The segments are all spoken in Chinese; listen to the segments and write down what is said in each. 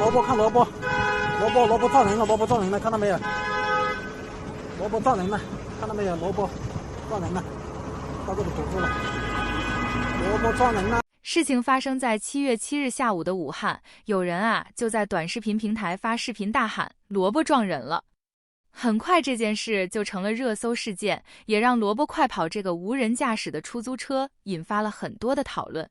萝卜看萝卜，萝卜撞人了，萝卜撞人了，看到没有？萝卜撞人了，看到没有？萝卜撞人了，到这里堵住了，萝卜撞人了。事情发生在7月7日下午的武汉，有人啊就在短视频平台发视频大喊“萝卜撞人了”。很快这件事就成了热搜事件，也让萝卜快跑这个无人驾驶的出租车引发了很多的讨论。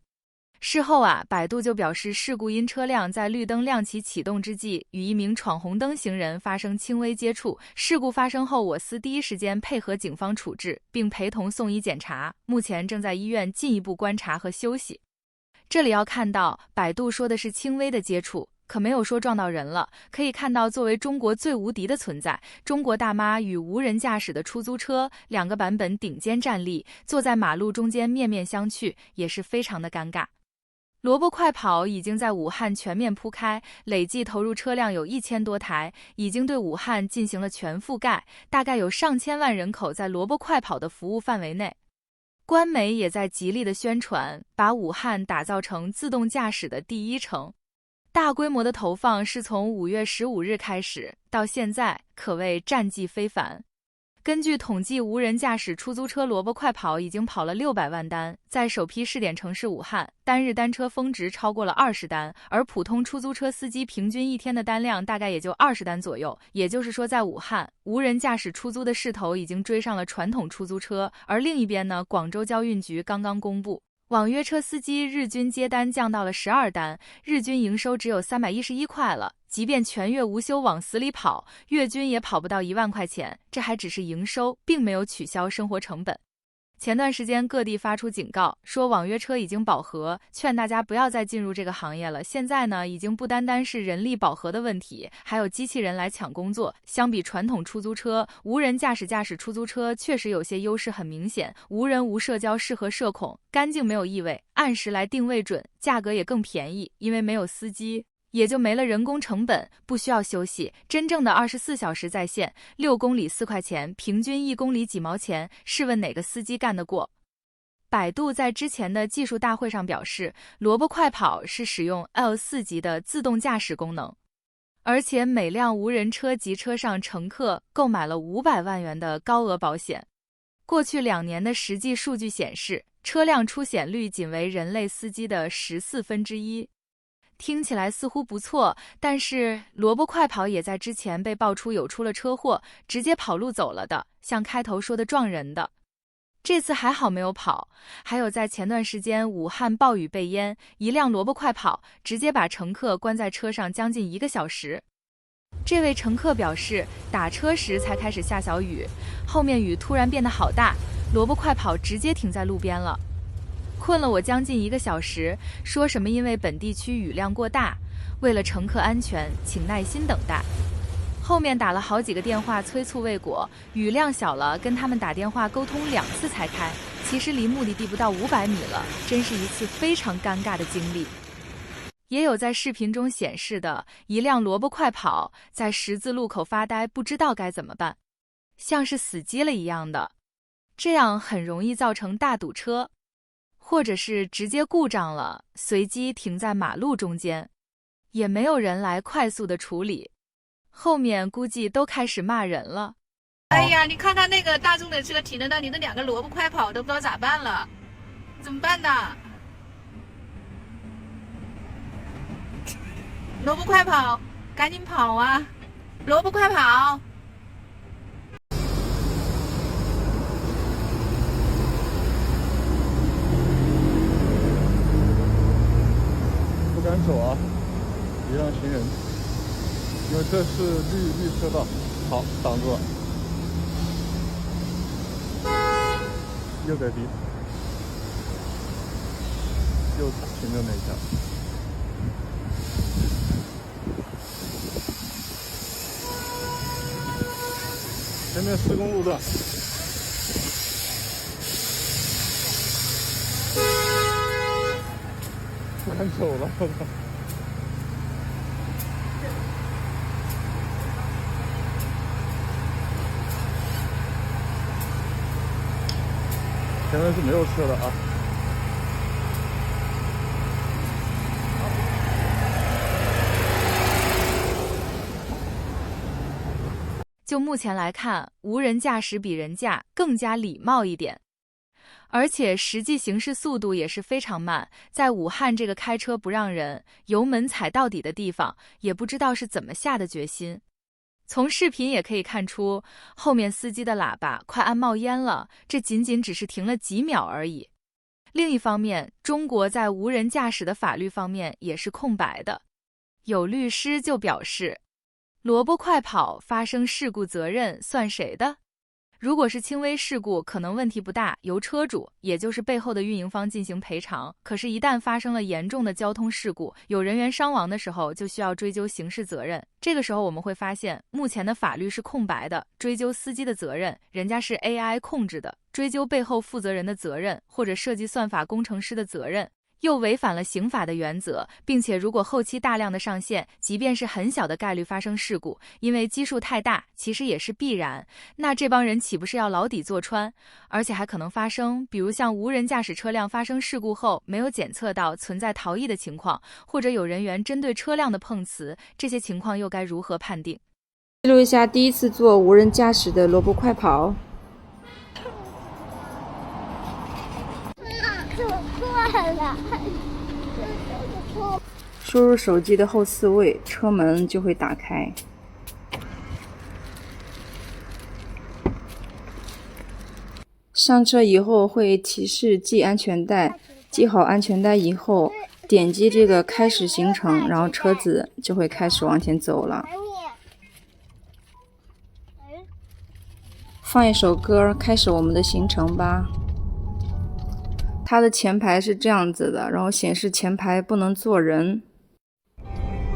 事后啊，百度就表示，事故因车辆在绿灯亮起启动之际，与一名闯红灯行人发生轻微接触。事故发生后，我司第一时间配合警方处置，并陪同送医检查，目前正在医院进一步观察和休息。这里要看到，百度说的是轻微的接触，可没有说撞到人了。可以看到，作为中国最无敌的存在，中国大妈与无人驾驶的出租车两个版本顶尖站立，坐在马路中间面面相觑，也是非常的尴尬。萝卜快跑已经在武汉全面铺开，累计投入车辆有1000多台，已经对武汉进行了全覆盖，大概有上千万人口在萝卜快跑的服务范围内。官媒也在极力的宣传，把武汉打造成自动驾驶的第一城。大规模的投放是从5月15日开始，到现在可谓战绩非凡。根据统计，无人驾驶出租车萝卜快跑已经跑了600万单，在首批试点城市武汉，单日单车峰值超过了20单，而普通出租车司机平均一天的单量大概也就20单左右。也就是说，在武汉，无人驾驶出租的势头已经追上了传统出租车。而另一边呢，广州交运局刚刚公布，网约车司机日均接单降到了12单，日均营收只有311块了。即便全月无休往死里跑，月均也跑不到1万块钱，这还只是营收，并没有取消生活成本。前段时间各地发出警告，说网约车已经饱和，劝大家不要再进入这个行业了。现在呢，已经不单单是人力饱和的问题，还有机器人来抢工作。相比传统出租车，无人驾驶出租车确实有些优势很明显。无人无社交，适合社恐，干净没有异味，按时来定位准，价格也更便宜，因为没有司机，也就没了人工成本，不需要休息，真正的24小时在线，6公里4块钱，平均1公里几毛钱，试问哪个司机干得过？百度在之前的技术大会上表示，萝卜快跑是使用 L4 级的自动驾驶功能，而且每辆无人车及车上乘客购买了500万元的高额保险。过去2年的实际数据显示，车辆出险率仅为人类司机的1/14。听起来似乎不错，但是萝卜快跑也在之前被爆出有出了车祸，直接跑路走了的，像开头说的撞人的。这次还好没有跑。还有在前段时间武汉暴雨被淹，一辆萝卜快跑直接把乘客关在车上将近1个小时。这位乘客表示，打车时才开始下小雨，后面雨突然变得好大，萝卜快跑直接停在路边了。困了我将近1个小时，说什么因为本地区雨量过大，为了乘客安全，请耐心等待。后面打了好几个电话催促未果，雨量小了，跟他们打电话沟通2次才开，其实离目的地不到500米了，真是一次非常尴尬的经历。也有在视频中显示的一辆萝卜快跑在十字路口发呆，不知道该怎么办，像是死机了一样的，这样很容易造成大堵车。或者是直接故障了，随机停在马路中间，也没有人来快速的处理，后面估计都开始骂人了。哎呀，你看看那个大众的车停在那里，那2个萝卜快跑都不知道咋办了，怎么办呢？萝卜快跑，赶紧跑啊！萝卜快跑！不敢走啊，礼让行人，因为这是绿车道，好，挡住了，又在逼，又停的那一下，前面施工路段。不敢走了，我操！前面是没有车的啊。就目前来看，无人驾驶比人驾更加礼貌一点。而且实际行驶速度也是非常慢，在武汉这个开车不让人，油门踩到底的地方，也不知道是怎么下的决心。从视频也可以看出，后面司机的喇叭快按冒烟了，这仅仅只是停了几秒而已。另一方面，中国在无人驾驶的法律方面也是空白的。有律师就表示，萝卜快跑发生事故责任算谁的？如果是轻微事故，可能问题不大，由车主，也就是背后的运营方进行赔偿。可是，一旦发生了严重的交通事故，有人员伤亡的时候，就需要追究刑事责任。这个时候我们会发现，目前的法律是空白的，追究司机的责任，人家是 AI 控制的；追究背后负责人的责任，或者设计算法工程师的责任，又违反了刑法的原则，并且如果后期大量的上线，即便是很小的概率发生事故，因为基数太大，其实也是必然。那这帮人岂不是要牢底坐穿？而且还可能发生，比如像无人驾驶车辆发生事故后没有检测到存在逃逸的情况，或者有人员针对车辆的碰瓷，这些情况又该如何判定？记录一下第一次做无人驾驶的萝卜快跑。输入手机的后4位，车门就会打开。上车以后会提示系安全带，系好安全带以后，点击这个开始行程，然后车子就会开始往前走了。放一首歌，开始我们的行程吧。它的前排是这样子的，然后显示前排不能坐人。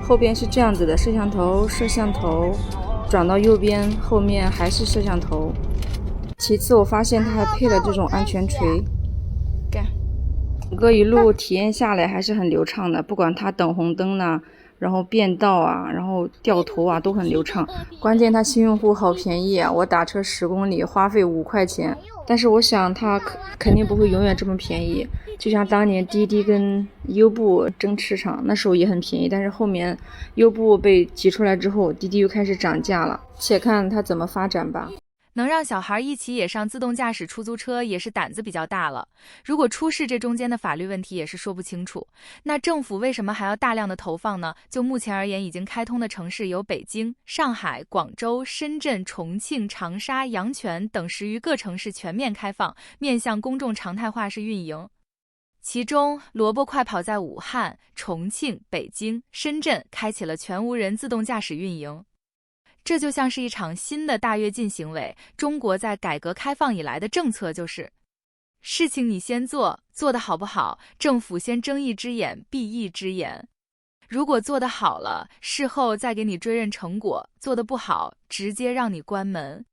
后边是这样子的，摄像头，转到右边，后面还是摄像头。其次，我发现它还配了这种安全锤。整个一路体验下来还是很流畅的，不管它等红灯呢，然后变道啊，然后掉头啊，都很流畅。关键它新用户好便宜啊，我打车10公里花费5块钱。但是我想它肯定不会永远这么便宜，就像当年滴滴跟优步争市场，那时候也很便宜，但是后面优步被挤出来之后，滴滴又开始涨价了，且看它怎么发展吧。能让小孩一起也上自动驾驶出租车，也是胆子比较大了。如果出事，这中间的法律问题也是说不清楚。那政府为什么还要大量的投放呢？就目前而言，已经开通的城市有北京、上海、广州、深圳、重庆、长沙、阳泉等10余个城市全面开放，面向公众常态化式运营。其中，萝卜快跑在武汉、重庆、北京、深圳开启了全无人自动驾驶运营。这就像是一场新的大跃进行为。中国在改革开放以来的政策就是，事情你先做，做得好不好，政府先睁一只眼闭一只眼。如果做得好了，事后再给你追认成果；做得不好，直接让你关门。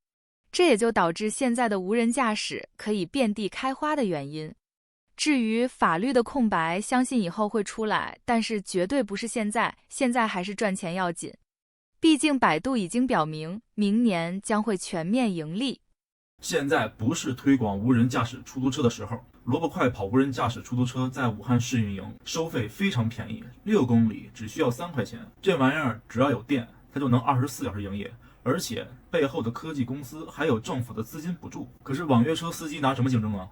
这也就导致现在的无人驾驶可以遍地开花的原因。至于法律的空白，相信以后会出来，但是绝对不是现在，现在还是赚钱要紧。毕竟百度已经表明，明年将会全面盈利。现在不是推广无人驾驶出租车的时候。萝卜快跑无人驾驶出租车在武汉试运营，收费非常便宜，6公里只需要3块钱。这玩意儿只要有电，它就能24小时营业，而且背后的科技公司还有政府的资金补助。可是网约车司机拿什么竞争啊？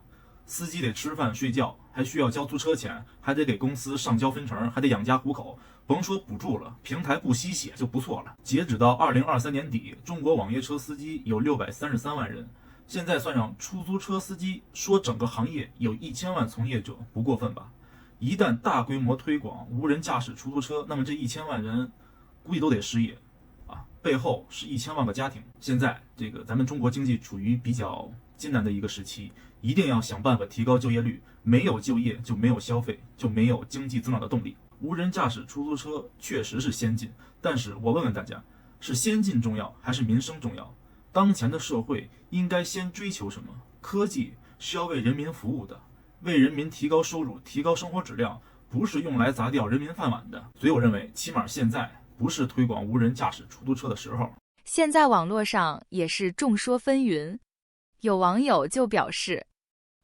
司机得吃饭睡觉，还需要交租车钱，还得给公司上交分成，还得养家糊口。甭说补助了，平台不吸血就不错了。截止到2023年底，中国网约车司机有633万人，现在算上出租车司机，说整个行业有1000万从业者，不过分吧？一旦大规模推广无人驾驶出租车，那么这1000万人估计都得失业啊，背后是1000万个家庭。现在咱们中国经济处于比较艰难的一个时期，一定要想办法提高就业率，没有就业就没有消费，就没有经济增长的动力。无人驾驶出租车确实是先进，但是我问问大家，是先进重要还是民生重要？当前的社会应该先追求什么？科技是要为人民服务的，为人民提高收入、提高生活质量，不是用来砸掉人民饭碗的。所以我认为，起码现在不是推广无人驾驶出租车的时候。现在网络上也是众说纷纭，有网友就表示，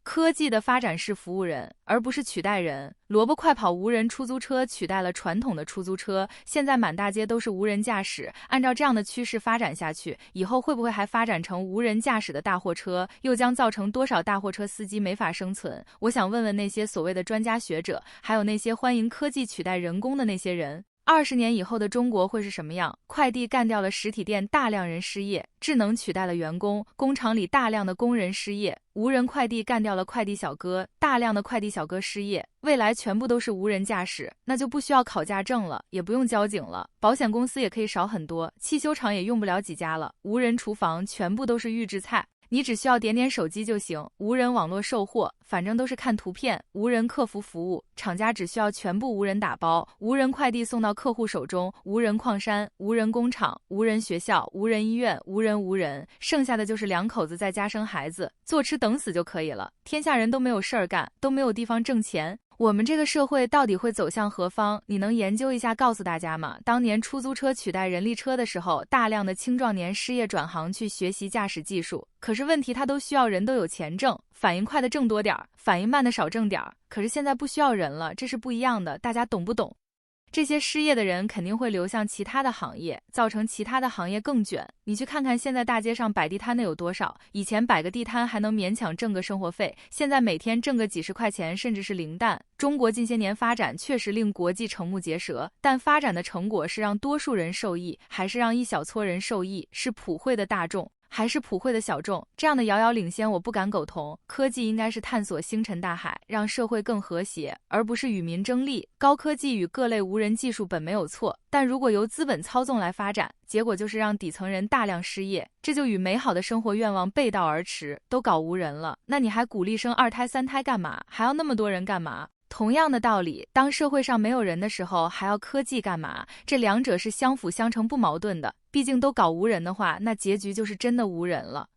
科技的发展是服务人，而不是取代人。萝卜快跑无人出租车取代了传统的出租车，现在满大街都是无人驾驶。按照这样的趋势发展下去，以后会不会还发展成无人驾驶的大货车？又将造成多少大货车司机没法生存？我想问问那些所谓的专家学者，还有那些欢迎科技取代人工的那些人。20年以后的中国会是什么样？快递干掉了实体店，大量人失业；智能取代了员工，工厂里大量的工人失业；无人快递干掉了快递小哥，大量的快递小哥失业。未来全部都是无人驾驶，那就不需要考驾证了，也不用交警了，保险公司也可以少很多，汽修厂也用不了几家了。无人厨房全部都是预制菜。你只需要点点手机就行，无人网络售货，反正都是看图片，无人客服服务，厂家只需要全部无人打包，无人快递送到客户手中，无人矿山，无人工厂，无人学校，无人医院，无人，剩下的就是两口子在家生孩子，坐吃等死就可以了。天下人都没有事儿干，都没有地方挣钱。我们这个社会到底会走向何方？你能研究一下告诉大家吗？当年出租车取代人力车的时候，大量的青壮年失业转行去学习驾驶技术，可是问题他都需要人都有钱挣，反应快的挣多点儿，反应慢的少挣点儿。可是现在不需要人了，这是不一样的，大家懂不懂？这些失业的人肯定会流向其他的行业，造成其他的行业更卷。你去看看现在大街上摆地摊的有多少，以前摆个地摊还能勉强挣个生活费，现在每天挣个几十块钱甚至是零蛋。中国近些年发展确实令国际瞠目结舌，但发展的成果是让多数人受益，还是让一小撮人受益？是普惠的大众还是普惠的小众？这样的遥遥领先我不敢苟同。科技应该是探索星辰大海，让社会更和谐，而不是与民争利。高科技与各类无人技术本没有错，但如果由资本操纵来发展，结果就是让底层人大量失业，这就与美好的生活愿望背道而驰。都搞无人了，那你还鼓励生2胎3胎干嘛？还要那么多人干嘛？同样的道理，当社会上没有人的时候，还要科技干嘛？这两者是相辅相成不矛盾的。毕竟都搞无人的话，那结局就是真的无人了。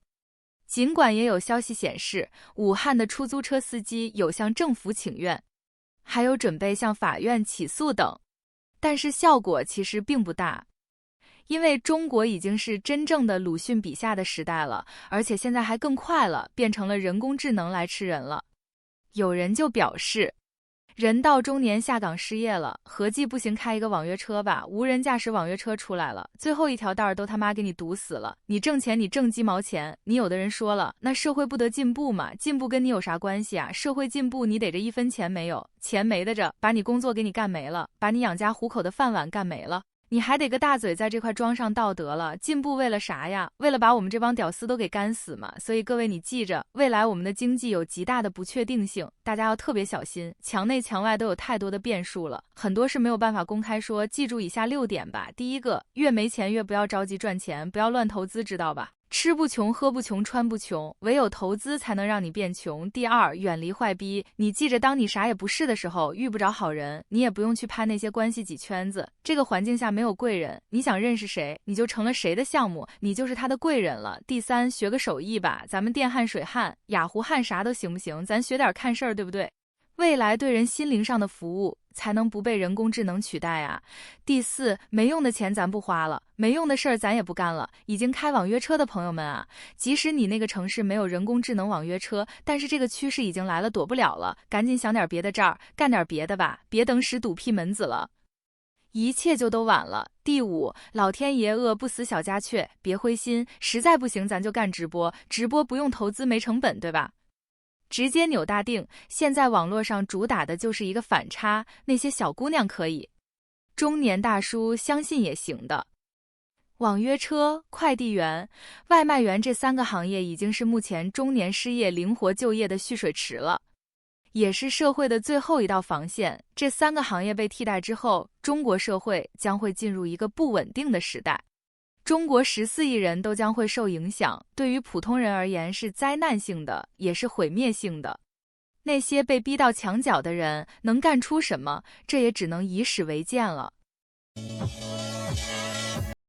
尽管也有消息显示，武汉的出租车司机有向政府请愿，还有准备向法院起诉等，但是效果其实并不大。因为中国已经是真正的鲁迅笔下的时代了，而且现在还更快了，变成了人工智能来吃人了。有人就表示，人到中年下岗失业了，合计不行开一个网约车吧，无人驾驶网约车出来了，最后一条道都他妈给你堵死了。你挣钱你挣鸡毛钱。你有的人说了，那社会不得进步嘛，进步跟你有啥关系啊？社会进步你得这1分钱没有，钱没得着，把你工作给你干没了，把你养家糊口的饭碗干没了，你还得个大嘴在这块装上道德了。进步为了啥呀？为了把我们这帮屌丝都给干死嘛。所以各位你记着，未来我们的经济有极大的不确定性，大家要特别小心，墙内墙外都有太多的变数了，很多是没有办法公开说。记住以下6点吧。第一个，越没钱越不要着急赚钱，不要乱投资，知道吧？吃不穷，喝不穷，穿不穷，唯有投资才能让你变穷。第二，远离坏逼。你记着，当你啥也不是的时候，遇不着好人，你也不用去攀那些关系挤圈子。这个环境下没有贵人，你想认识谁，你就成了谁的项目，你就是他的贵人了。第三，学个手艺吧，咱们电焊、水焊、雅湖焊啥都行不行？咱学点看事儿，对不对？未来对人心灵上的服务才能不被人工智能取代啊。第四，没用的钱咱不花了，没用的事儿咱也不干了。已经开网约车的朋友们啊，即使你那个城市没有人工智能网约车，但是这个趋势已经来了，躲不了了，赶紧想点别的招儿，干点别的吧，别等死堵屁门子了，一切就都晚了。第五，老天爷饿不死小家雀，别灰心，实在不行咱就干直播，直播不用投资没成本，对吧？直接扭大腚。现在网络上主打的就是一个反差，那些小姑娘可以，中年大叔相信也行的。网约车、快递员、外卖员这3个行业已经是目前中年失业灵活就业的蓄水池了，也是社会的最后一道防线。这3个行业被替代之后，中国社会将会进入一个不稳定的时代。中国14亿人都将会受影响，对于普通人而言是灾难性的，也是毁灭性的。那些被逼到墙角的人能干出什么？这也只能以史为鉴了。